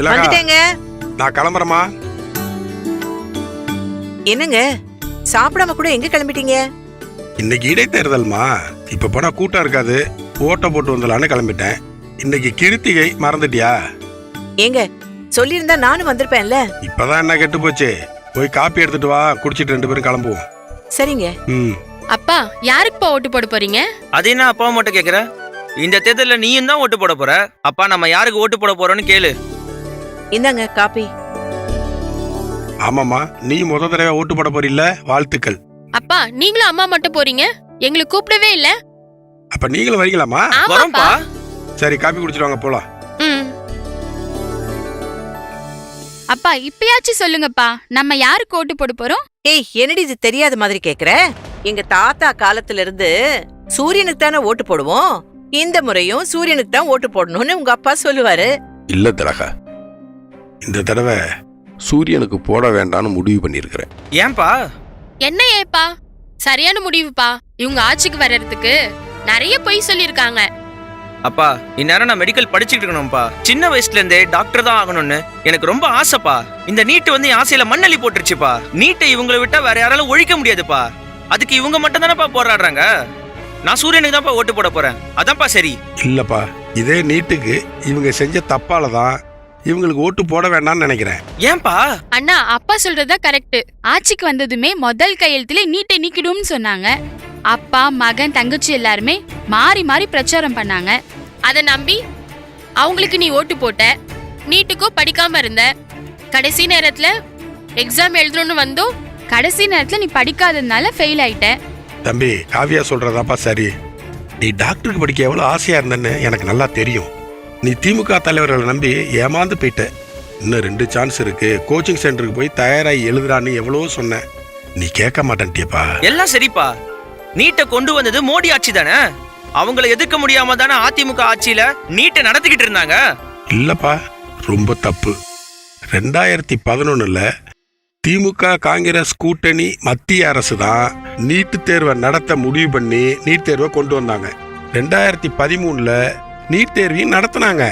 வந்துட்டேங்க. நான் கிளம்புறேம்மா. என்னங்க சாப்பிடாம கூட எங்க கிளம்பிட்டீங்க? இன்னைக்கு இடைத்தேர்தல்மா, இப்ப போனா கூட்டம் இருக்காது, ஓட்ட போட்டு வந்துடலான்னு கிளம்பிட்டேன். இன்னைக்கு கிருத்திகை, மறந்துட்டியா? ஏங்க சொல்லியிருந்தா நானும் வந்திருப்பேன்ல. இப்பதான் என்ன கெட்டு போச்சு, போய் காப்பி எடுத்துட்டு வா, குடிச்சிட்டு 2 பேரும் கிளம்புவோம். சரிங்க. அப்பா யாருக்குப்பா ஓட்டு போட போறீங்க? அது என்ன அப்பாவை மட்டும் கேக்குற? இந்த தேர்தல்ல நீயும் தான் ஓட்டு போட போற. அப்பா நம்ம யாருக்கு ஓட்டு போட போறோம்னு கேளு. இந்தாங்க காப்பி. ஆமாமா, நீ முத தடவை ஓட்டு போட போறீல்ல, வாழ்த்துக்கள். அப்பா நீங்களும் அம்மா மட்டும் போறீங்க, எங்களை கூப்பிடவே இல்ல. அப்ப நீங்களும் வரீங்களாமா? வரோம்ப்பா. சரி, காப்பி குடிச்சிட்டு வாங்க, போலாம். அப்பா இப்பயாச்சும் சொல்லுங்கப்பா, நம்ம யாருக்கு ஓட்டு போட போறோம்? ஏய், என்னடி இது தெரியாத மாதிரி கேக்குற? எங்க தாத்தா காலத்துல இருந்து சூரியனுக்கு தானே ஓட்டு போடுவோம். இந்த முறையும் சூரியனுக்கு தான் ஓட்டு போடணும்னு உங்க அப்பா சொல்லுவாரு. இல்ல திலகா, இந்த தடவை சூரியனுக்கு போட வேண்டாம்னு முடிவு பண்ணிருக்கிறேன். ஏன்பா? என்ன ஏப்பா? சரியான முடிவுப்பா. இவங்க ஆட்சிக்கு வர்றதுக்கு நிறைய பொய் சொல்லிருக்காங்க. அப்பா இந்நேரம் நான் மெடிக்கல் படிச்சுட்டு இருக்கணும்ப்பா. சின்ன வயசுல இருந்தே டாக்டர் தான் ஆகணும்னு எனக்கு ரொம்ப ஆசைப்பா. இந்த நீட் வந்து என் ஆசையில மண்ணள்ளி போட்டுருச்சுப்பா. நீட்டை இவங்களை விட்டா வேற யாராலும் ஒழிக்க முடியாதுப்பா. அதுக்கு இவங்க மட்டும் தானப்பா போராடுறாங்க. நான் சூரியனுக்கு தான்ப்பா ஓட்டு போட போறேன். அதான்ப்பா சரி. இல்லப்பா, இதே நீட்டுக்கு இவங்க செஞ்ச தப்பாலதான் இவங்களுக்கு ஓட்டு போட வேண்டாம்னு நினைக்கிறேன். ஏன்பா? அண்ணா அப்பா சொல்றதா கரெக்ட். ஆட்சிக்கு வந்ததுமே முதல் கையெழுத்துல நீட்டை நீக்கிடும்னு சொன்னாங்க. அப்பா மகன் தங்கச்சி எல்லாருமே மாறி மாறி பிரச்சாரம் பண்ணாங்க. அதை நம்பி அவங்களுக்கு நீ ஓட்டு போட்ட. நீட்டுக்கோ படிக்காம இருந்த. கடைசி நேரத்துல எக்ஸாம் எழுதணும்னு வந்தோம். கடைசி நேரத்துல நீ படிக்காததுனால ஃபெயில் ஆயிட்ட. தம்பி, காவியா சொல்றதாப்பா சரி. நீ டாக்டருக்கு படிக்க எவ்வளவு ஆசையா இருந்தன்னு எனக்கு நல்லா தெரியும். நீ திமுக தலைவர்களை நம்பி ஏமாந்து போயிட்ட. இன்னும் 2 சான்ஸ் இருக்கு, கோச்சிங் சென்டருக்கு போய் தயாராகி எழுதுறான்னு எவ்வளவோ சொன்ன, நீ கேட்க மாட்டேன்ட்டியப்பா. எல்லாம் சரிப்பா. நீட்டை கொண்டு வந்தது மோடி ஆட்சி தானே. அவங்கள எதிர்க்க முடியாம தானே அதிமுக ஆட்சியில நீட்டை நடத்திக்கிட்டு இருந்தாங்க. இல்லப்பா, ரொம்ப தப்பு. 2011 திமுக காங்கிரஸ் கூட்டணி மத்திய அரசு தான் நீட்டு தேர்வை நடத்த முடிவு பண்ணி நீட் தேர்வை கொண்டு வந்தாங்க. 2013 நீட் தேர்வையும் நடத்தினாங்க.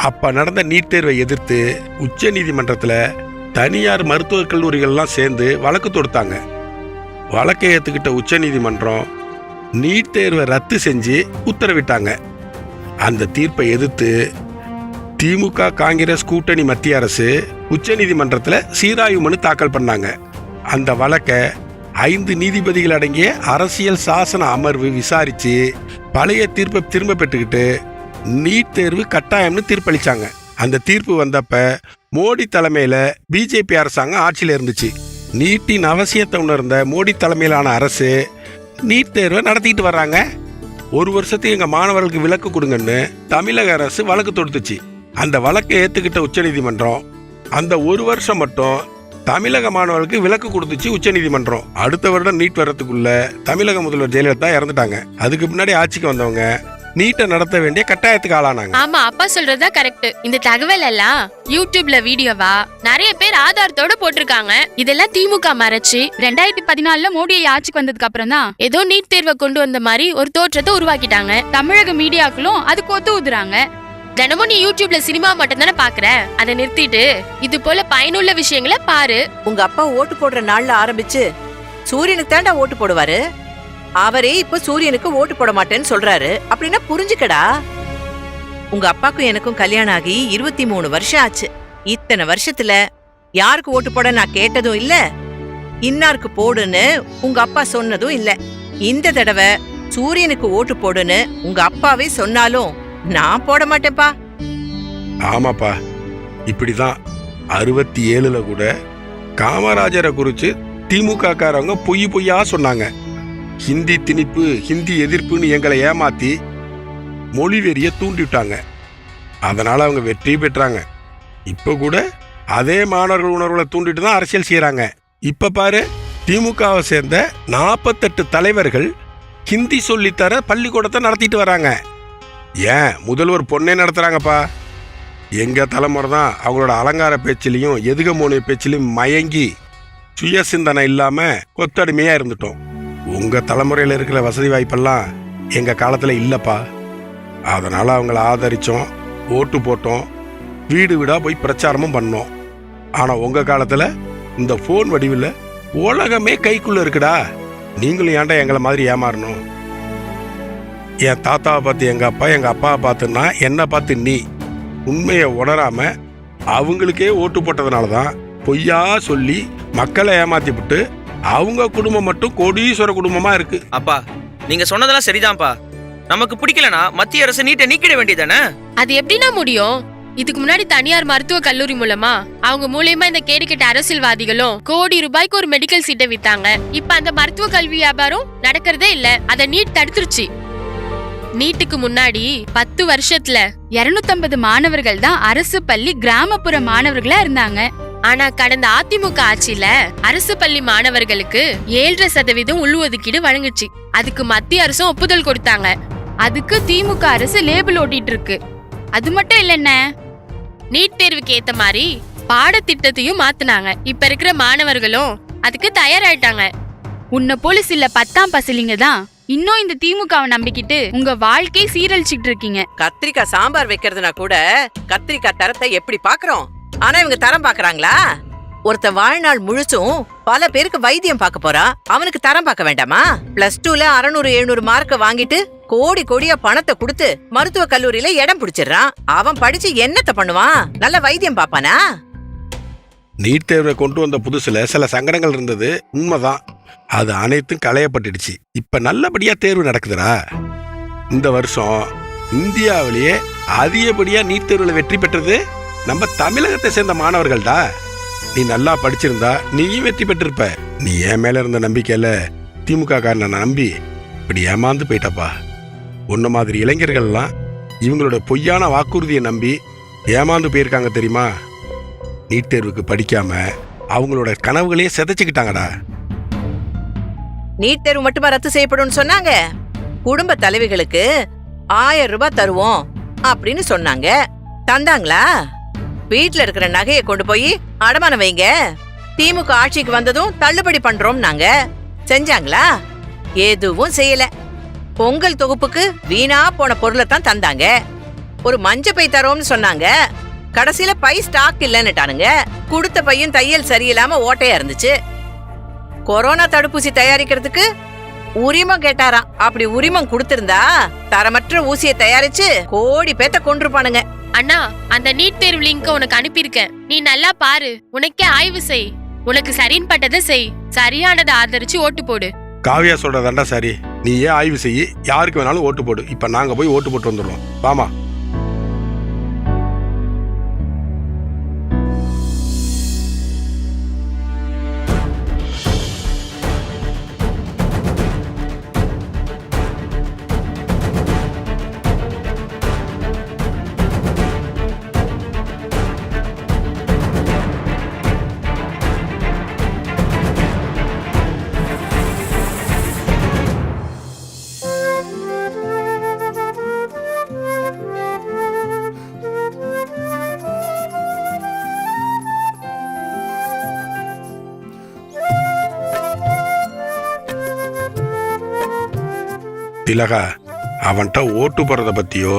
அப்ப நடந்த நீட் தேர்வை எதிர்த்து உச்ச நீதிமன்றத்தில் தனியார் மருத்துவக் கல்லூரிகள்லாம் சேர்ந்து வழக்கு தொடுத்தாங்க. வழக்கை ஏற்றுக்கிட்ட உச்ச நீதிமன்றம் நீட் தேர்வை ரத்து செஞ்சு உத்தரவிட்டாங்க. அந்த தீர்ப்பை எதிர்த்து திமுக காங்கிரஸ் கூட்டணி மத்திய அரசு உச்ச நீதிமன்றத்தில் சீராய்வு மனு தாக்கல் பண்ணாங்க. அந்த வழக்கை 5 நீதிபதிகள் அடங்கிய அரசியல் சாசன அமர்வு விசாரிச்சு பழைய தீர்ப்பை திரும்ப பெற்றுக்கிட்டு நீட் தேர்வு கட்டாயம்னு தீர்ப்பளிச்சாங்க. அந்த தீர்ப்பு வந்தப்ப மோடி தலைமையில பிஜேபி அரசாங்கம் ஆட்சியில் இருந்துச்சு. நீட்டின் அவசியத்தை உணர்ந்த மோடி தலைமையிலான அரசு நீட் தேர்வை நடத்திட்டு வர்றாங்க. 1 வருஷத்துக்கு எங்க மாணவர்களுக்கு விலக்கு கொடுங்கன்னு தமிழக அரசு வழக்கு தொடுத்துச்சு. அந்த வழக்கை ஏத்துக்கிட்ட உச்ச நீதிமன்றம் அந்த 1 வருஷம் மட்டும் தமிழக மாணவர்களுக்கு விலக்கு கொடுத்துச்சு உச்ச நீதிமன்றம். அடுத்த வருடம் நீட் வர்றதுக்குள்ள தமிழக முதல்வர் ஜெயலலிதா இறந்துட்டாங்க. அதுக்கு முன்னாடி ஆட்சிக்கு வந்தவங்க நீட்டை நடத்த வேண்டிய கட்டாயத்துக்கு ஆளானாங்க. ஆமா, அப்பா சொல்றதா கரெக்ட். இந்த தகவல் எல்லாம் யூடியூப்ல வீடியோவா நிறைய பேர் ஆதாரத்தோட போட்டிருக்காங்க. இதெல்லாம் திமுக மறைச்சு 2014 மோடி ஆட்சிக்கு வந்ததுக்கு அப்புறம் தான் ஏதோ நீட் தேர்வை கொண்டு வந்த மாதிரி ஒரு தோற்றத்தை உருவாக்கிட்டாங்க. தமிழக மீடியாக்களும் அதுக்கு ஒத்து ஊதுறாங்க. தினமும் நீ யூடியூப்ல சினிமா மட்டும் தானே பாக்குற. அதை நிறுத்திட்டு இது போல பயனுள்ள விஷயங்களை பாரு. உங்க அப்பா ஓட்டு போடுற நாள்ல ஆரம்பிச்சு சூரியனுக்கு தாண்டா ஓட்டு போடுவாரு. அவரே இப்ப சூரியனுக்கு ஓட்டு போட மாட்டேன்னு சொல்றாரு. அப்படின்னா புரிஞ்சுக்கடா. உங்க அப்பாக்கும் எனக்கும் கல்யாணம் ஆகி 23 வருஷம் ஆச்சு. இத்தனை வருஷத்துல யாருக்கு ஓட்டு போட நான் கேட்டதும் இல்ல, இன்னாருக்கு போடுன்னு உங்க அப்பா சொன்னதும் இல்ல. இந்த தடவை சூரியனுக்கு ஓட்டு போடுன்னு உங்க அப்பாவே சொன்னாலும் நான் போட மாட்டேன்ப்பா. ஆமாப்பா, இப்படிதான் 67 கூட காமராஜரை குறிச்சு திமுக காரவங்க பொய்யா சொன்னாங்க. ஹிந்தி திணிப்பு, ஹிந்தி எதிர்ப்புன்னு எங்களை ஏமாத்தி மொழிவெறிய தூண்டிவிட்டாங்க. அதனால அவங்க வெற்றி பெற்றாங்க. இப்ப கூட அதே மாணவர்கள் உணர்வுகளை தூண்டிட்டு தான் அரசியல் செய்யறாங்க. இப்ப பாரு, திமுகவை சேர்ந்த 48 தலைவர்கள் ஹிந்தி சொல்லித்தர பள்ளிக்கூடத்தை நடத்திட்டு வராங்க. ஏன் முதல்வர் பொண்ணே நடத்துறாங்கப்பா. எங்க தலைமுறை தான் அவங்களோட அலங்கார பேச்சிலையும் எதுகமோனிய பேச்சிலையும் மயங்கி சுய சிந்தனை இல்லாம கொத்தடிமையா இருந்துட்டோம். உங்க தலைமுறையில இருக்கிற வசதி வாய்ப்பெல்லாம் எங்க காலத்துல இல்லப்பா. அதனால அவங்கள ஆதரிச்சோம், ஓட்டு போட்டோம். வீடு வீடா போய் பிரச்சாரமும் பண்ணோம். ஆனா உங்க காலத்துல இந்த போன் வடிவில் உலகமே கைக்குள்ள இருக்குடா. நீங்களும் ஏன்டா எங்களை மாதிரி ஏமாறணும்? என் தாத்தாவை பார்த்து எங்க அப்பா, எங்க அப்பாவை பார்த்துன்னா என்னை பார்த்து நீ உண்மையை உணராம அவங்களுக்கே ஓட்டு போட்டதுனால தான் பொய்யா சொல்லி மக்களை ஏமாத்தி விட்டு அவங்க குடும்பம் மட்டும் கோடீஸ்வர குடும்பமா இருக்கு. அப்பா நீங்க சொன்னதெல்லாம் சரிதான்ப்பா. நமக்கு பிடிக்கலனா மத்திய அரசு நீட்டை நீக்கிட வேண்டியதானே? அது எப்படின்னா முடியும்? இதுக்கு முன்னாடி தனியார் மருத்துவ கல்லூரி மூலமா அவங்க மூலியமா இந்த கேடுகெட்ட அரசியல்வாதிகளும் கோடி ரூபாய்க்கு ஒரு மெடிக்கல் சீட்டை வித்தாங்க. இப்ப அந்த மருத்துவ கல்வி வியாபாரம் நடக்கிறதே இல்ல. அத நீட் தடுத்துருச்சு. நீட்டுக்கு முன்னாடி 10 வருஷத்துல 250 மாணவர்கள் தான் அரசு பள்ளி கிராமப்புற மாணவர்களா இருந்தாங்க. ஆனா கடந்த அதிமுக ஆட்சியில அரசு பள்ளி மாணவர்களுக்கு 7.5% உள்ஒதுக்கீடு வழங்குச்சு. அதுக்கு மத்திய அரசும் ஒப்புதல் கொடுத்தாங்க. அதுக்கு திமுக அரசு லேபிள் ஓட்டிட்டு இருக்கு. அது மட்டும் இல்லைன்ன, நீட் தேர்வுக்கு ஏத்த மாதிரி பாடத்திட்டத்தையும் மாத்துனாங்க. இப்ப இருக்கிற மாணவர்களும் அதுக்கு தயாராயிட்டாங்க. உன்னை போல சில 10ஆம் பசலிங்க தான் இன்னும் இந்த திமுகவை நம்பிக்கிட்டு உங்க வாழ்க்கையை சீரழிச்சுட்டு இருக்கீங்க. கத்திரிக்காய் சாம்பார் வைக்கிறதுனா கூட கத்திரிக்காய் தரத்தை எப்படி பாக்குறோம்? ஆனா இவங்க தரம் பாக்குறாங்களா? ஒருத்த வாழ்நாள் முழுசும் பல பேருக்கு வைத்தியம் பார்க்க போறா, அவனுக்கு தரம் பார்க்க வேண்டாமா? +2ல 600-700 மார்க்க வாங்கிட்டு கோடி கோடியா பணத்தை கொடுத்து மருத்துவ கல்லூரியில இடம் பிடிச்சிடறான். அவன் படிச்சு என்னத்த பண்ணுவான்? நல்ல வைத்தியம் பாப்பானா? நீட் தேர்வை கொண்டு வந்த புதுசுல சில சங்கடங்கள் இருந்தது, உண்மைதான். அது அனைத்தும் களையப்பட்டுடுச்சு. இப்ப நல்லபடியா தேர்வு நடக்குதுடா. இந்த வருஷம் இந்தியாவிலேயே அதிகப்படியா நீட் தேர்வுல வெற்றி பெற்றது நம்ம தமிழகத்தை சேர்ந்த மாணவர்கள்டா. நீ நல்லா படிச்சிருந்தா நீயும் வெற்றி பெற்றிருப்ப. நீ என் மேல இருந்த நம்பிக்கையில திமுக காரனை நம்பி இப்படி ஏமாந்து போயிட்டப்பா. உன்ன மாதிரி இளைஞர்கள்லாம் இவங்களோட பொய்யான வாக்குறுதியை நம்பி ஏமாந்து போயிருக்காங்க தெரியுமா? நீட் தேர்வுக்கு படிக்காம அவங்களோட கனவுகளையே சிதைச்சுக்கிட்டாங்கடா. நீட் தேர்வு மட்டுமா ரத்து செய்யப்படும் சொன்னாங்க? குடும்ப தலைவிகளுக்கு 1000 ரூபாய் தருவோம் அப்படின்னு சொன்னாங்க. தந்தாங்களா? வீட்டுல இருக்கிற நகையை கொண்டு போய் அடமானம் வைங்க, திமுக ஆட்சிக்கு வந்ததும் தள்ளுபடி பண்றோம் நாங்க செஞ்சாங்களா? எதுவும் செய்யல. பொங்கல் தொகுப்புக்கு வீணா போன பொருளை தான் தந்தாங்க. ஒரு மஞ்ச பை தரோம்னு சொன்னாங்க. கடைசியில பை ஸ்டாக் இல்லன்னுட்டானுங்க. கொடுத்த பையும் தையல் சரியில்லாம ஓட்டையா இருந்துச்சு. கொரோனா தடுப்பூசி தயாரிக்கிறதுக்கு உரிமம் கேட்டாராம். அப்படி உரிமம் கொடுத்திருந்தா தரமற்ற ஊசியை தயாரிச்சு கோடி பேத்த கொண்டிருப்பானுங்க. அண்ணா, அந்த நீட் தேர்வு லிங்க் உனக்கு அனுப்பியிருக்கேன். நீ நல்லா பாரு, உனக்கே ஆய்வு செய். உனக்கு சரின்னு பட்டதை செய், சரியானதை ஆதரிச்சு ஓட்டு போடு. காவியா சொல்றதாண்டா சரி. நீ ஏன் ஆய்வு செய்யி, யாருக்கு வேணாலும் ஓட்டு போடு. இப்ப நாங்க போய் ஓட்டு போட்டு வந்துடுறோம். வாமா. திலகா, அவன்கிட்ட ஓட்டு போறத பத்தியோ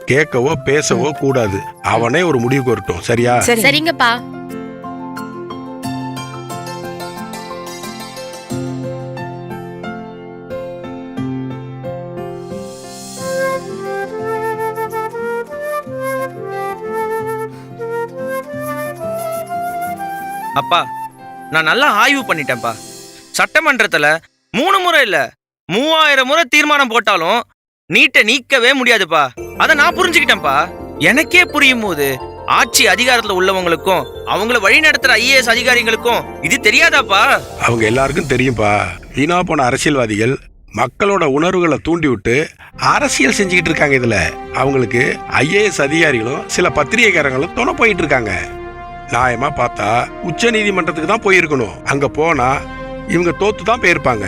கேட்கவோ பேசவோ கூடாது. அவனே ஒரு முடிவுக்கு வரட்டும், சரியா? சரிங்கப்பா. அப்பா நான் நல்லா ஆய்வு பண்ணிட்டேன்ப்பா. சட்டமன்றத்துல 3 முறை இல்ல 3000 முறை தீர்மானம் போட்டாலும் நீட்டை நீக்கவே முடியாதுப்பா. அத நான் புரிஞ்சுக்கிட்டேன்ப்பா. எனக்கே புரியும் போது ஆட்சி அதிகாரத்துல உள்ளவங்களுக்கும் அவங்கள வழி நடத்துற IAS அதிகாரிகளுக்கும் இது தெரியாதாப்பா? அவங்க எல்லாருக்கும் தெரியும்பா. வீணா போன அரசியல்வாதிகள் மக்களோட உணர்வுகளை தூண்டி விட்டு அரசியல் செஞ்சுக்கிட்டு இருக்காங்க. இதுல அவங்களுக்கு IAS அதிகாரிகளும் சில பத்திரிகைக்காரங்களும் துணை போயிட்டு இருக்காங்க. நியாயமா பார்த்தா உச்ச நீதிமன்றத்துக்கு தான் போயிருக்கணும். அங்க போனா இவங்க தோத்து தான் போயிருப்பாங்க.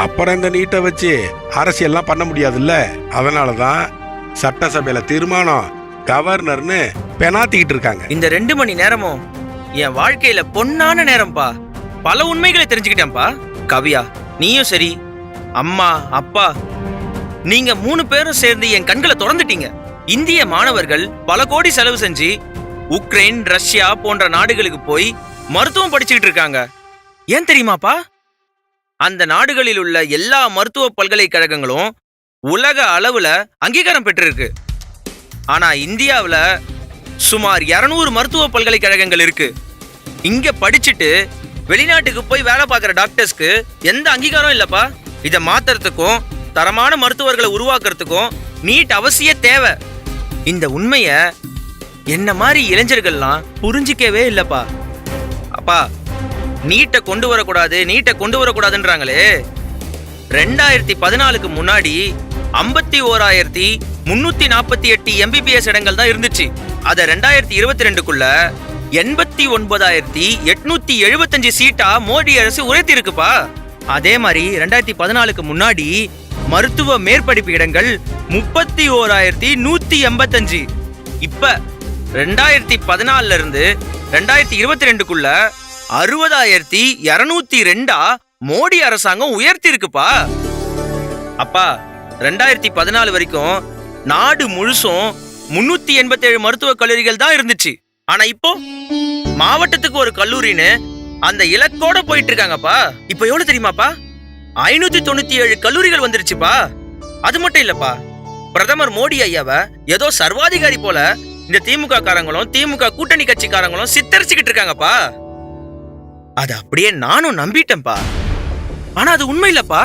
அப்புறம் இந்த நீட்டை வச்சு அரசியல்லாம் பண்ண முடியாதுல்ல. அதனாலதான் சட்டசபையில தீர்மானம், கவர்னர்னு பெனாத்திக்கிட்டு இருக்காங்க. இந்த 2 மணி நேரமும் என் வாழ்க்கையில பொன்னான நேரம்ப்பா. பல உண்மைகளை தெரிஞ்சுக்கிட்டேன்ப்பா. கவியா, நீயும் சரி, அம்மா அப்பா, நீங்க 3 பேரும் சேர்ந்து என் கண்களை திறந்துட்டீங்க. இந்திய மாணவர்கள் பல கோடி செலவு செஞ்சு உக்ரைன், ரஷ்யா போன்ற நாடுகளுக்கு போய் மருத்துவம் படிச்சுக்கிட்டு இருக்காங்க. ஏன் தெரியுமாப்பா? அந்த நாடுகளில் உள்ள எல்லா மருத்துவ பல்கலைக்கழகங்களும் உலக அளவுல அங்கீகாரம் பெற்றிருக்கு. ஆனா இந்தியாவுல சுமார் 200 மருத்துவ பல்கலைக்கழகங்கள் இருக்கு. இங்க படிச்சுட்டு வெளிநாட்டுக்கு போய் வேலை பார்க்குற டாக்டர்ஸ்க்கு எந்த அங்கீகாரம் இல்லப்பா. இதை மாத்துறதுக்கும் தரமான மருத்துவர்களை உருவாக்குறதுக்கும் நீட் அவசிய தேவை. இந்த உண்மைய என்ன மாதிரி இளைஞர்கள்லாம் புரிஞ்சிக்கவே இல்லப்பா. அப்பா, நீட்டை கொண்டு வரக்கூடாதுன்றாங்களே. 2014க்கு முன்னாடி 51,348 MBBS இடங்கள் தான் இருந்துச்சு. அதை 2022க்குள்ள 89,875 சீட்டா மோடி அரசு உயர்த்தி இருக்குப்பா. அதே மாதிரி 2014க்கு முன்னாடி மருத்துவ மேற்படிப்பு இடங்கள் 31,185. இப்ப 2014ல இருந்து 2022க்குள்ள 60,202 மோடி அரசாங்கம் உயர்த்தி இருக்குப்பா. அப்பா, 2014 வரைக்கும் நாடு முழுசும் 387 மருத்துவக் கல்லூரிகள் தான் இருந்துச்சு. ஆனா இப்போ மாவட்டத்துக்கு ஒரு கல்லூரின்னு அந்த இலக்கோட போயிட்டு இருக்காங்கப்பா. இப்ப எவ்வளவு தெரியுமாப்பா? 597 கல்லூரிகள் வந்துருச்சுப்பா. அது மட்டும் இல்லப்பா, பிரதமர் மோடி ஐயாவை ஏதோ சர்வாதிகாரி போல இந்த திமுக காரங்களும் திமுக கூட்டணி கட்சிக்காரங்களும் சித்தரிச்சுக்கிட்டு இருக்காங்கப்பா. அது அப்படியே நானும் நம்பிட்டேன்ப்பா. ஆனா அது உண்மை இல்லப்பா.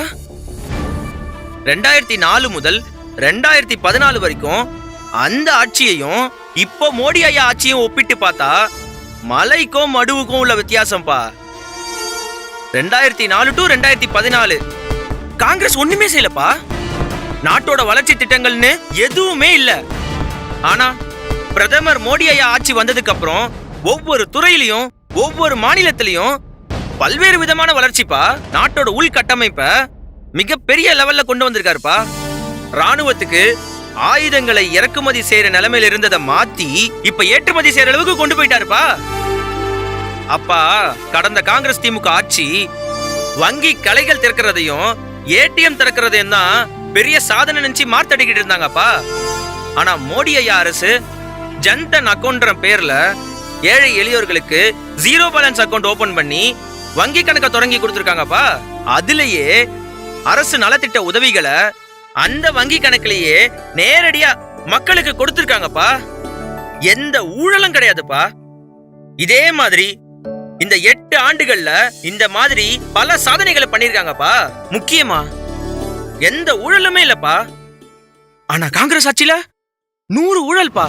2004 முதல் 2014 வரைக்கும் அந்த ஆட்சியையும் இப்போ மோடி ஐயா ஆட்சியும் ஒப்பிட்டு பார்த்தா மலைக்கும் மடுவுக்கும் உள்ள வித்தியாசம்பா. 2004 to 2014 காங்கிரஸ் ஒண்ணுமே செய்யலப்பா. நாட்டோட வளர்ச்சி திட்டங்கள்னு எதுவுமே இல்ல. ஆனா பிரதமர் மோடி ஐயா ஆட்சி வந்ததுக்கு அப்புறம் ஒவ்வொரு துறையிலையும் ஒவ்வொரு மாநிலத்திலையும் பல்வேறு விதமான வளர்ச்சிப்பா. நாட்டோட உள்கட்டமைப்ப மிகப்பெரிய லெவல்ல கொண்டு வந்திருக்காருப்பா. ராணுவத்துக்கு ஆயுதங்களை இறக்குமதி செய்யற நிலைமையில இருந்ததை மாத்தி இப்ப ஏற்றுமதி செய்யற அளவுக்கு கொண்டு போயிட்டாருப்பா. அப்பா, கடந்த காங்கிரஸ் திமுக ஆட்சி வங்கி கலைகள் திறக்கிறதையும் ஏடிஎம் திறக்கிறதையும் தான் பெரிய சாதனை நினைச்சு மார்த்தடிக்கிட்டு இருந்தாங்கப்பா. ஆனா மோடி ஐயா அரசு ஜன்தன் அக்கௌண்ட்ற பேர்ல ஏழை எளியோர்களுக்கு 0 பேலன்ஸ் அக்கௌண்ட் ஓபன் பண்ணி வங்கி கணக்கை தொடங்கி கொடுத்துருக்காங்கப்பா. அதுலயே அரசு நலத்திட்ட உதவிகளை அந்த வங்கி கணக்கிலேயே நேரடியா மக்களுக்கு கொடுத்திருக்காங்கப்பா. எந்த ஊழலும் கிடையாதுப்பா. இதே மாதிரி இந்த 8 ஆண்டுகள்ல இந்த மாதிரி பல சாதனைகளை பண்ணிருக்காங்கப்பா. முக்கியமா எந்த ஊழலுமே இல்லப்பா. ஆனா காங்கிரஸ் ஆட்சியில 100 ஊழல்பா.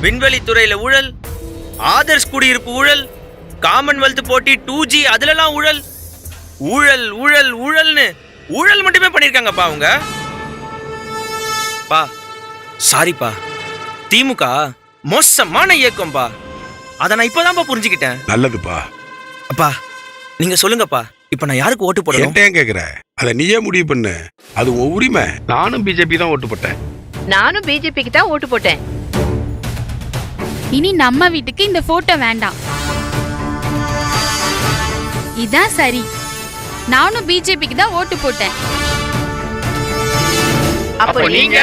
விண்வெளி துறையில ஊழல், ஆதர்ஸ் குடியிருப்பு ஊழல், காமன்வெல்த் போட்டி 2G அதுலலாம் ஊழல், ஊழல் ஊழல் ஊழல்னு ஊழல் மட்டுமே பண்ணிருக்காங்கப்பா அவங்க. பா, சாரிப்பா, திமுக மோசமான இயக்கம்பா. அத நான் இப்பதான்ப்பா புரிஞ்சுக்கிட்டேன். நல்லதுப்பா. அப்பா, நீங்க சொல்லுங்கப்பா, இப்ப நான் யாருக்கு ஓட்டு போடணும்? என்கிட்ட கேக்குற? அத நீயே முடிவு பண்ணு. அது உன் உரிமை. நானும் பிஜேபி தான் ஓட்டு போட்டேன். நானும் பிஜேபிக்கு தான் ஓட்டு போட்டேன். இனி நம்ம வீட்டுக்கு இந்த போட்டோ வேண்டாம். இதான் சரி. நானும் பிஜேபிக்கு தான் ஓட்டு போட்டேன். அப்போ நீங்க